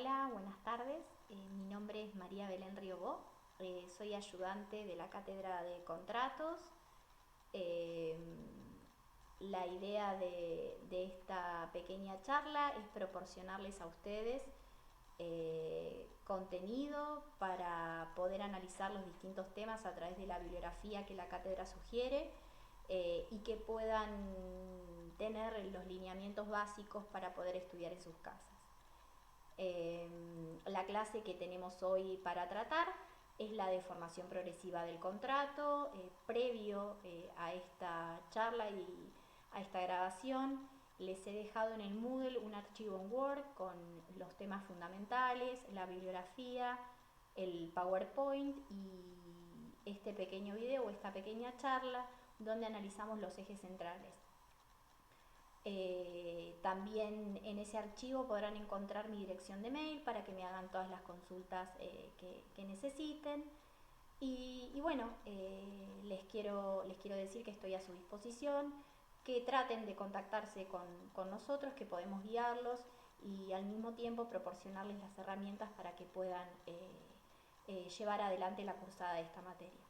Hola, buenas tardes. Mi nombre es María Belén Riobó. Soy ayudante de la Cátedra de Contratos. Eh, la idea de esta pequeña charla es proporcionarles a ustedes contenido para poder analizar los distintos temas a través de la bibliografía que la cátedra sugiere y que puedan tener los lineamientos básicos para poder estudiar en sus casas. La clase que tenemos hoy para tratar es la de formación progresiva del contrato. Previo a esta charla y a esta grabación, les he dejado en el Moodle un archivo en Word con los temas fundamentales, la bibliografía, el PowerPoint y este pequeño video o esta pequeña charla donde analizamos los ejes centrales. También en ese archivo podrán encontrar mi dirección de mail para que me hagan todas las consultas que necesiten. Y bueno, les quiero decir que estoy a su disposición, que traten de contactarse con nosotros, que podemos guiarlos y al mismo tiempo proporcionarles las herramientas para que puedan llevar adelante la cursada de esta materia.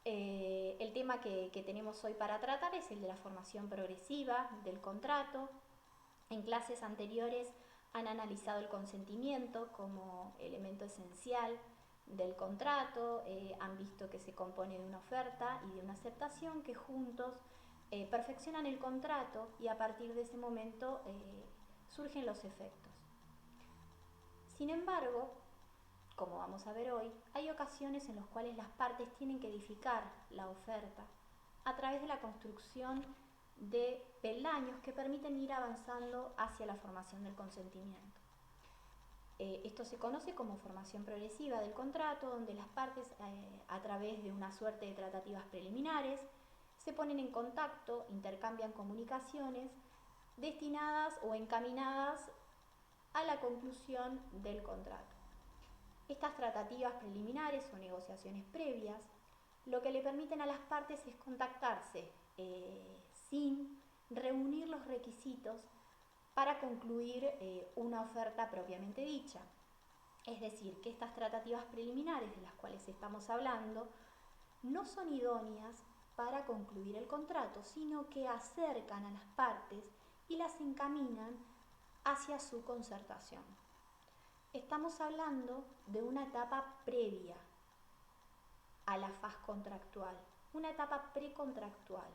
El tema que tenemos hoy para tratar es el de la formación progresiva del contrato. En clases anteriores han analizado el consentimiento como elemento esencial del contrato, han visto que se compone de una oferta y de una aceptación que juntos perfeccionan el contrato y a partir de ese momento surgen los efectos. Sin embargo, como vamos a ver hoy, hay ocasiones en las cuales las partes tienen que edificar la oferta a través de la construcción de peldaños que permiten ir avanzando hacia la formación del consentimiento. Esto se conoce como formación progresiva del contrato, donde las partes, a través de una suerte de tratativas preliminares, se ponen en contacto, intercambian comunicaciones destinadas o encaminadas a la conclusión del contrato. Estas tratativas preliminares o negociaciones previas lo que le permiten a las partes es contactarse sin reunir los requisitos para concluir una oferta propiamente dicha. Es decir, que estas tratativas preliminares de las cuales estamos hablando no son idóneas para concluir el contrato, sino que acercan a las partes y las encaminan hacia su concertación. Estamos hablando de una etapa previa a la faz contractual, una etapa precontractual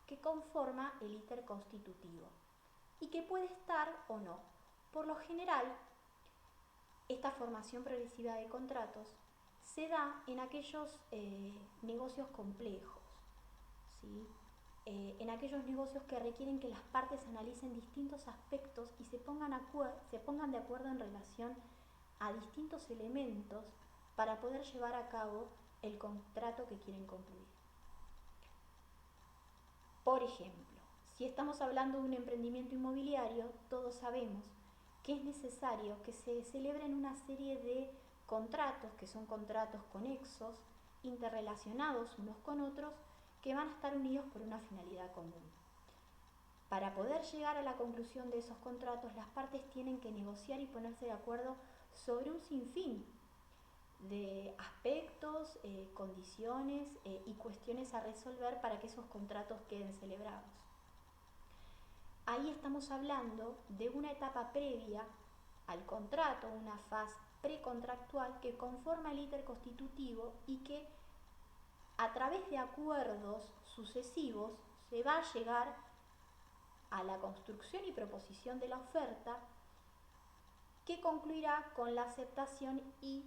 que conforma el íter constitutivo y que puede estar o no. Por lo general, esta formación progresiva de contratos se da en aquellos negocios complejos, ¿sí? En aquellos negocios que requieren que las partes analicen distintos aspectos y se pongan de acuerdo en relación a distintos elementos para poder llevar a cabo el contrato que quieren concluir. Por ejemplo, si estamos hablando de un emprendimiento inmobiliario, todos sabemos que es necesario que se celebren una serie de contratos, que son contratos conexos, interrelacionados unos con otros, que van a estar unidos por una finalidad común. Para poder llegar a la conclusión de esos contratos, las partes tienen que negociar y ponerse de acuerdo sobre un sinfín de aspectos, condiciones y cuestiones a resolver para que esos contratos queden celebrados. Ahí estamos hablando de una etapa previa al contrato, una fase precontractual que conforma el íter constitutivo y que a través de acuerdos sucesivos se va a llegar a la construcción y proposición de la oferta que concluirá con la aceptación y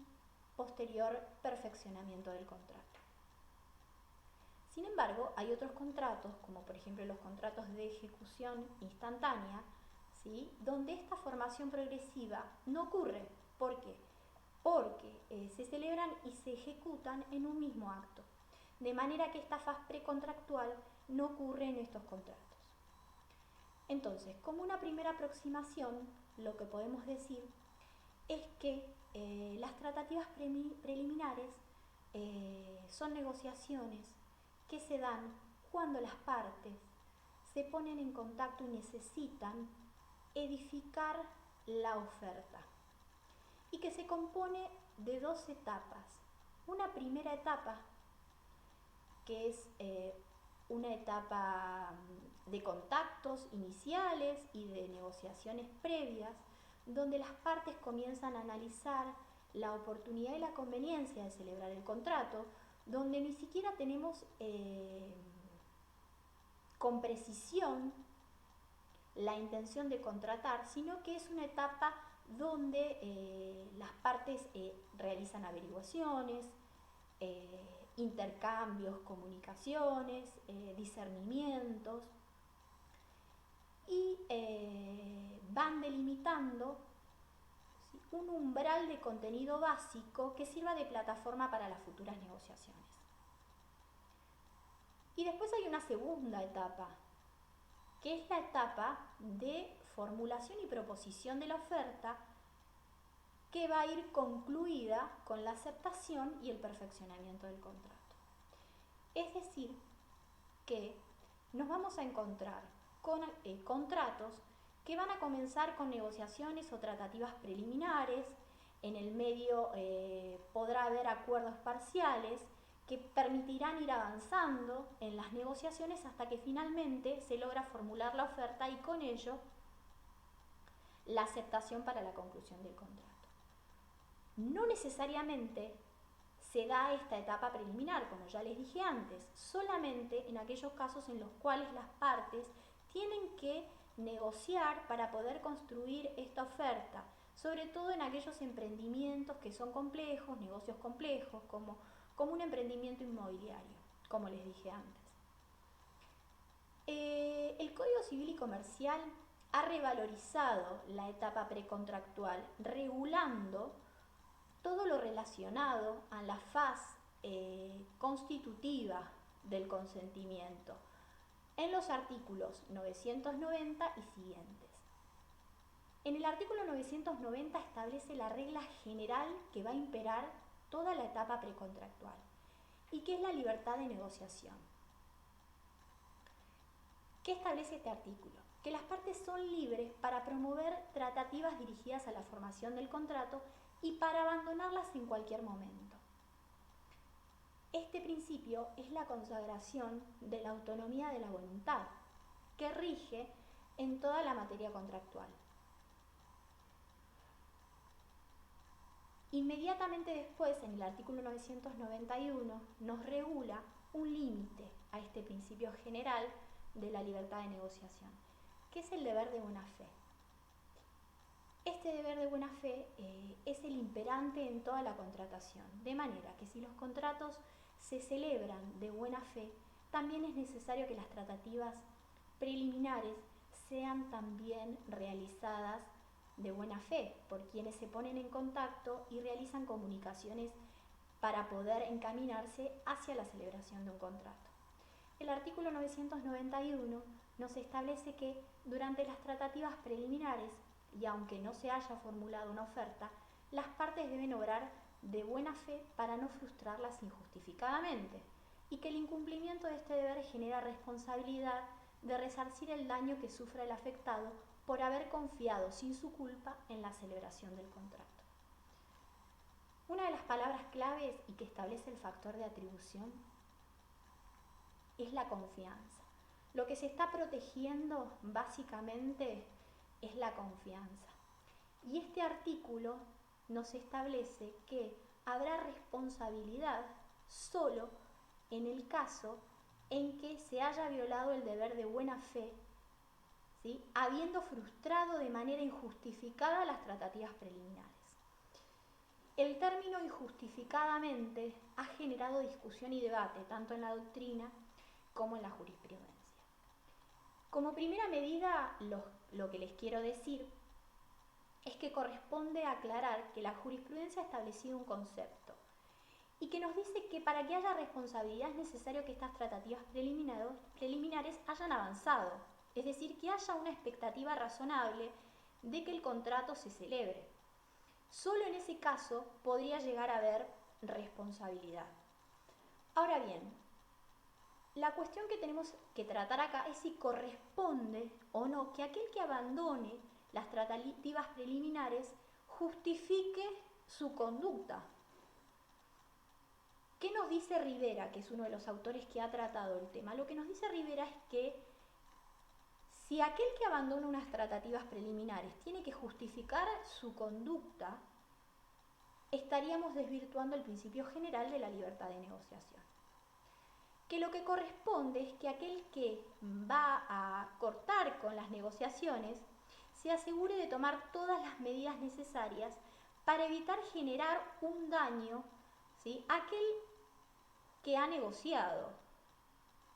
posterior perfeccionamiento del contrato. Sin embargo, hay otros contratos, como por ejemplo los contratos de ejecución instantánea, ¿sí?, donde esta formación progresiva no ocurre. ¿Por qué? Porque se celebran y se ejecutan en un mismo acto, de manera que esta fase precontractual no ocurre en estos contratos. Entonces, como una primera aproximación, lo que podemos decir es que las tratativas preliminares son negociaciones que se dan cuando las partes se ponen en contacto y necesitan edificar la oferta. y que se compone de dos etapas. Una primera etapa, que es una etapa de contactos iniciales y de negociaciones previas, donde las partes comienzan a analizar la oportunidad y la conveniencia de celebrar el contrato, donde ni siquiera tenemos con precisión la intención de contratar, sino que es una etapa donde las partes realizan averiguaciones, intercambios, comunicaciones, discernimientos, y van delimitando, ¿sí?, un umbral de contenido básico que sirva de plataforma para las futuras negociaciones. Y después hay una segunda etapa, que es la etapa de formulación y proposición de la oferta, que va a ir concluida con la aceptación y el perfeccionamiento del contrato. Es decir, que nos vamos a encontrar con contratos que van a comenzar con negociaciones o tratativas preliminares. En el medio podrá haber acuerdos parciales que permitirán ir avanzando en las negociaciones hasta que finalmente se logra formular la oferta y con ello la aceptación para la conclusión del contrato. No necesariamente se da esta etapa preliminar, como ya les dije antes, solamente en aquellos casos en los cuales las partes tienen que negociar para poder construir esta oferta, sobre todo en aquellos emprendimientos que son complejos, negocios complejos, como un emprendimiento inmobiliario, como les dije antes. El Código Civil y Comercial ha revalorizado la etapa precontractual, regulando todo lo relacionado a la faz constitutiva del consentimiento en los artículos 990 y siguientes. En el artículo 990 establece la regla general que va a imperar toda la etapa precontractual y que es la libertad de negociación. ¿Qué establece este artículo? Que las partes son libres para promover tratativas dirigidas a la formación del contrato y para abandonarlas en cualquier momento. Este principio es la consagración de la autonomía de la voluntad, que rige en toda la materia contractual. Inmediatamente después, en el artículo 991, nos regula un límite a este principio general de la libertad de negociación, que es el deber de buena fe. Este deber de buena fe es el imperante en toda la contratación, de manera que si los contratos se celebran de buena fe, también es necesario que las tratativas preliminares sean también realizadas de buena fe por quienes se ponen en contacto y realizan comunicaciones para poder encaminarse hacia la celebración de un contrato. El artículo 991 nos establece que durante las tratativas preliminares, y aunque no se haya formulado una oferta, las partes deben obrar de buena fe para no frustrarlas injustificadamente, y que el incumplimiento de este deber genera responsabilidad de resarcir el daño que sufra el afectado por haber confiado sin su culpa en la celebración del contrato. Una de las palabras claves y que establece el factor de atribución es la confianza. Lo que se está protegiendo básicamente es la confianza. Y este artículo nos establece que habrá responsabilidad solo en el caso en que se haya violado el deber de buena fe, ¿sí?, habiendo frustrado de manera injustificada las tratativas preliminares. El término injustificadamente ha generado discusión y debate tanto en la doctrina como en la jurisprudencia. Como primera medida, lo que les quiero decir es que corresponde aclarar que la jurisprudencia ha establecido un concepto y que nos dice que para que haya responsabilidad es necesario que estas tratativas preliminares hayan avanzado, es decir, que haya una expectativa razonable de que el contrato se celebre. Solo en ese caso podría llegar a haber responsabilidad. Ahora bien, la cuestión que tenemos que tratar acá es si corresponde o no que aquel que abandone las tratativas preliminares justifique su conducta. ¿Qué nos dice Rivera, que es uno de los autores que ha tratado el tema? Lo que nos dice Rivera es que si aquel que abandona unas tratativas preliminares tiene que justificar su conducta, estaríamos desvirtuando el principio general de la libertad de negociación. Que lo que corresponde es que aquel que va a cortar con las negociaciones se asegure de tomar todas las medidas necesarias para evitar generar un daño, ¿sí?, a aquel que ha negociado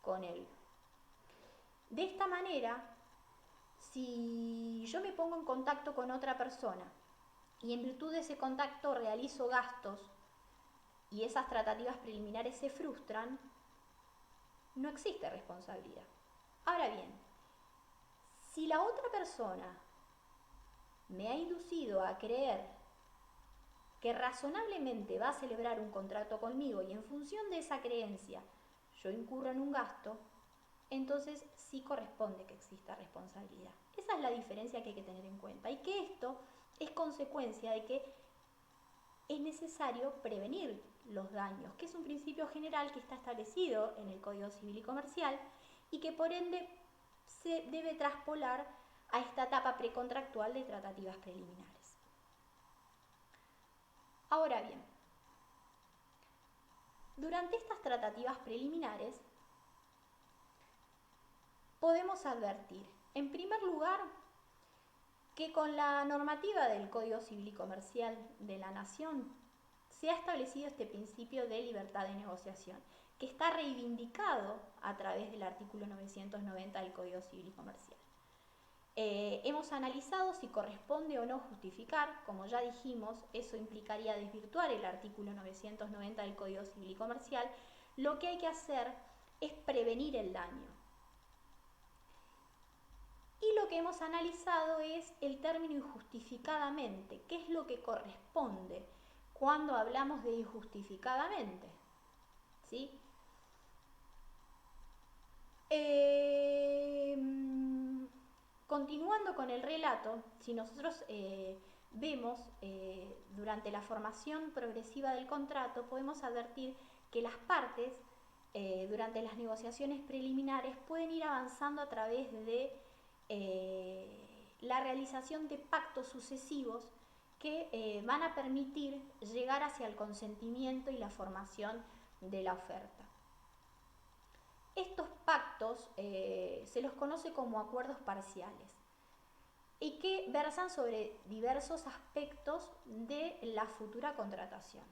con él. De esta manera, si yo me pongo en contacto con otra persona y en virtud de ese contacto realizo gastos y esas tratativas preliminares se frustran, no existe responsabilidad. Ahora bien, si la otra persona me ha inducido a creer que razonablemente va a celebrar un contrato conmigo y en función de esa creencia yo incurro en un gasto, entonces sí corresponde que exista responsabilidad. Esa es la diferencia que hay que tener en cuenta, y que esto es consecuencia de que es necesario prevenir los daños, que es un principio general que está establecido en el Código Civil y Comercial y que por ende se debe traspolar a esta etapa precontractual de tratativas preliminares. Ahora bien, durante estas tratativas preliminares podemos advertir, en primer lugar, que con la normativa del Código Civil y Comercial de la Nación se ha establecido este principio de libertad de negociación, que está reivindicado a través del artículo 990 del Código Civil y Comercial. Hemos analizado si corresponde o no justificar. Como ya dijimos, eso implicaría desvirtuar el artículo 990 del Código Civil y Comercial. Lo que hay que hacer es prevenir el daño. Y lo que hemos analizado es el término injustificadamente. ¿Qué es lo que corresponde cuando hablamos de injustificadamente? ¿Sí? Continuando con el relato, si nosotros vemos durante la formación progresiva del contrato, podemos advertir que las partes durante las negociaciones preliminares pueden ir avanzando a través de la realización de pactos sucesivos que van a permitir llegar hacia el consentimiento y la formación de la oferta. Estos pactos se los conoce como acuerdos parciales y que versan sobre diversos aspectos de la futura contratación.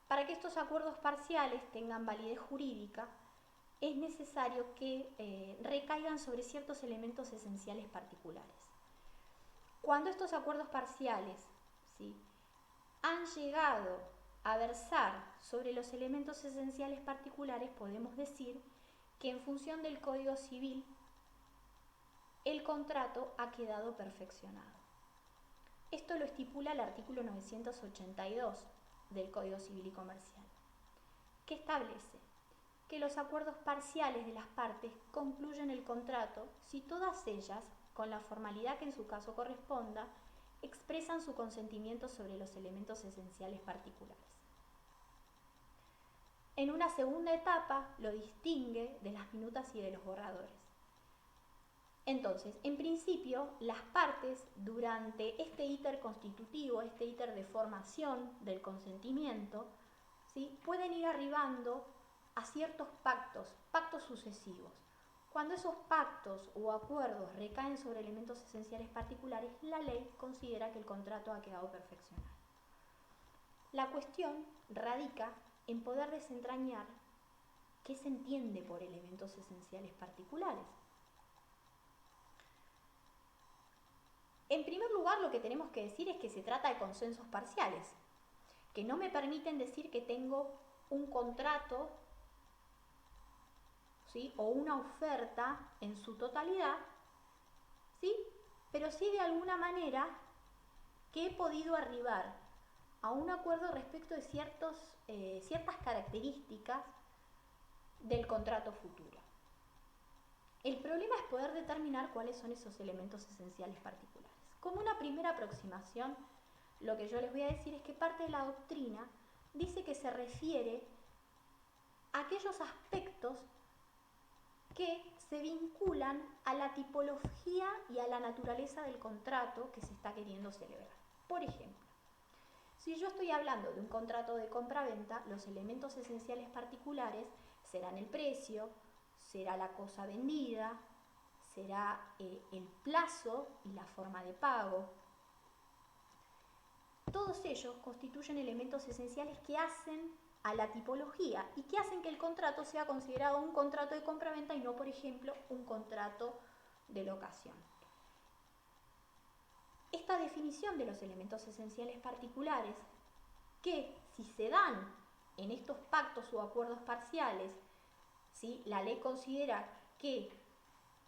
Para que estos acuerdos parciales tengan validez jurídica, es necesario que recaigan sobre ciertos elementos esenciales particulares. Cuando estos acuerdos parciales, ¿sí?, han llegado a versar sobre los elementos esenciales particulares, podemos decir que en función del Código Civil el contrato ha quedado perfeccionado. Esto lo estipula el artículo 982 del Código Civil y Comercial, que establece que los acuerdos parciales de las partes concluyen el contrato si todas ellas, con la formalidad que en su caso corresponda, expresan su consentimiento sobre los elementos esenciales particulares. En una segunda etapa lo distingue de las minutas y de los borradores. Entonces, en principio, las partes durante este íter constitutivo, este íter de formación del consentimiento, ¿sí?, pueden ir arribando a ciertos pactos sucesivos. Cuando esos pactos o acuerdos recaen sobre elementos esenciales particulares, la ley considera que el contrato ha quedado perfeccionado. La cuestión radica en poder desentrañar qué se entiende por elementos esenciales particulares. En primer lugar, lo que tenemos que decir es que se trata de consensos parciales, que no me permiten decir que tengo un contrato, ¿sí?, o una oferta en su totalidad, ¿sí?, pero sí de alguna manera que he podido arribar a un acuerdo respecto de ciertas características del contrato futuro. El problema es poder determinar cuáles son esos elementos esenciales particulares. Como una primera aproximación, lo que yo les voy a decir es que parte de la doctrina dice que se refiere a aquellos aspectos que se vinculan a la tipología y a la naturaleza del contrato que se está queriendo celebrar. Por ejemplo, si yo estoy hablando de un contrato de compra-venta, los elementos esenciales particulares serán el precio, será la cosa vendida, será el plazo y la forma de pago. Todos ellos constituyen elementos esenciales que hacen a la tipología y que hacen que el contrato sea considerado un contrato de compra-venta y no, por ejemplo, un contrato de locación. Esta definición de los elementos esenciales particulares, que si se dan en estos pactos o acuerdos parciales, ¿sí?, la ley considera que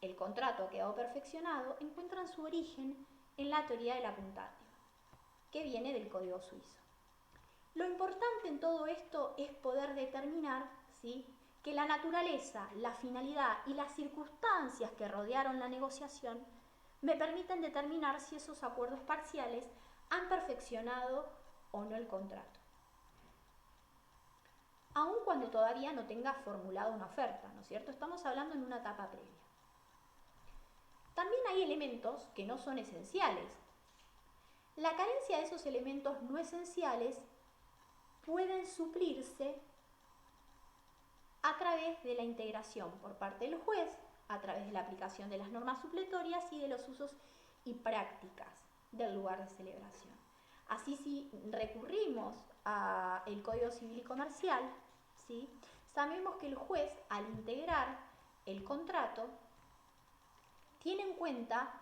el contrato ha quedado perfeccionado, encuentran su origen en la teoría de la puntativa, que viene del Código Suizo. Lo importante en todo esto es poder determinar, ¿sí?, que la naturaleza, la finalidad y las circunstancias que rodearon la negociación me permiten determinar si esos acuerdos parciales han perfeccionado o no el contrato, aun cuando todavía no tenga formulado una oferta, ¿no es cierto? Estamos hablando en una etapa previa. También hay elementos que no son esenciales. La carencia de esos elementos no esenciales pueden suplirse a través de la integración por parte del juez, a través de la aplicación de las normas supletorias y de los usos y prácticas del lugar de celebración. Así, si recurrimos al Código Civil y Comercial, ¿sí?, sabemos que el juez, al integrar el contrato, tiene en cuenta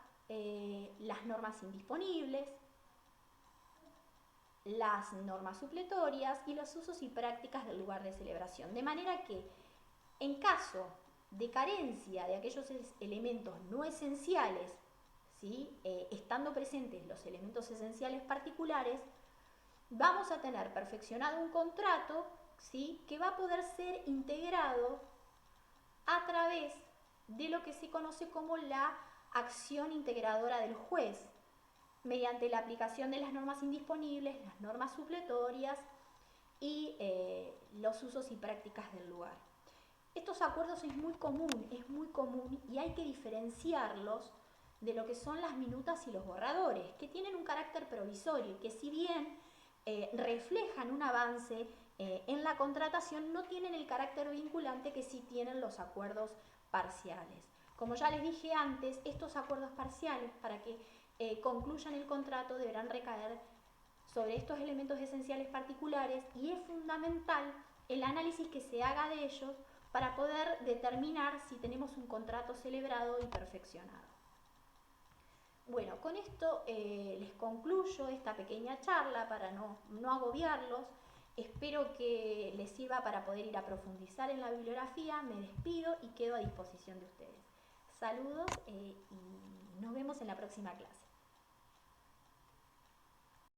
las normas indisponibles, las normas supletorias y los usos y prácticas del lugar de celebración. De manera que, en caso de carencia de aquellos elementos no esenciales, ¿sí?, estando presentes los elementos esenciales particulares, vamos a tener perfeccionado un contrato, ¿sí?, que va a poder ser integrado a través de lo que se conoce como la acción integradora del juez, mediante la aplicación de las normas indisponibles, las normas supletorias y los usos y prácticas del lugar. Estos acuerdos es muy común y hay que diferenciarlos de lo que son las minutas y los borradores, que tienen un carácter provisorio y que, si bien reflejan un avance en la contratación, no tienen el carácter vinculante que sí tienen los acuerdos parciales. Como ya les dije antes, estos acuerdos parciales, para que concluyan el contrato, deberán recaer sobre estos elementos esenciales particulares, y es fundamental el análisis que se haga de ellos para poder determinar si tenemos un contrato celebrado y perfeccionado. Bueno, con esto les concluyo esta pequeña charla para no agobiarlos. Espero que les sirva para poder ir a profundizar en la bibliografía. Me despido y quedo a disposición de ustedes. Saludos y nos vemos en la próxima clase.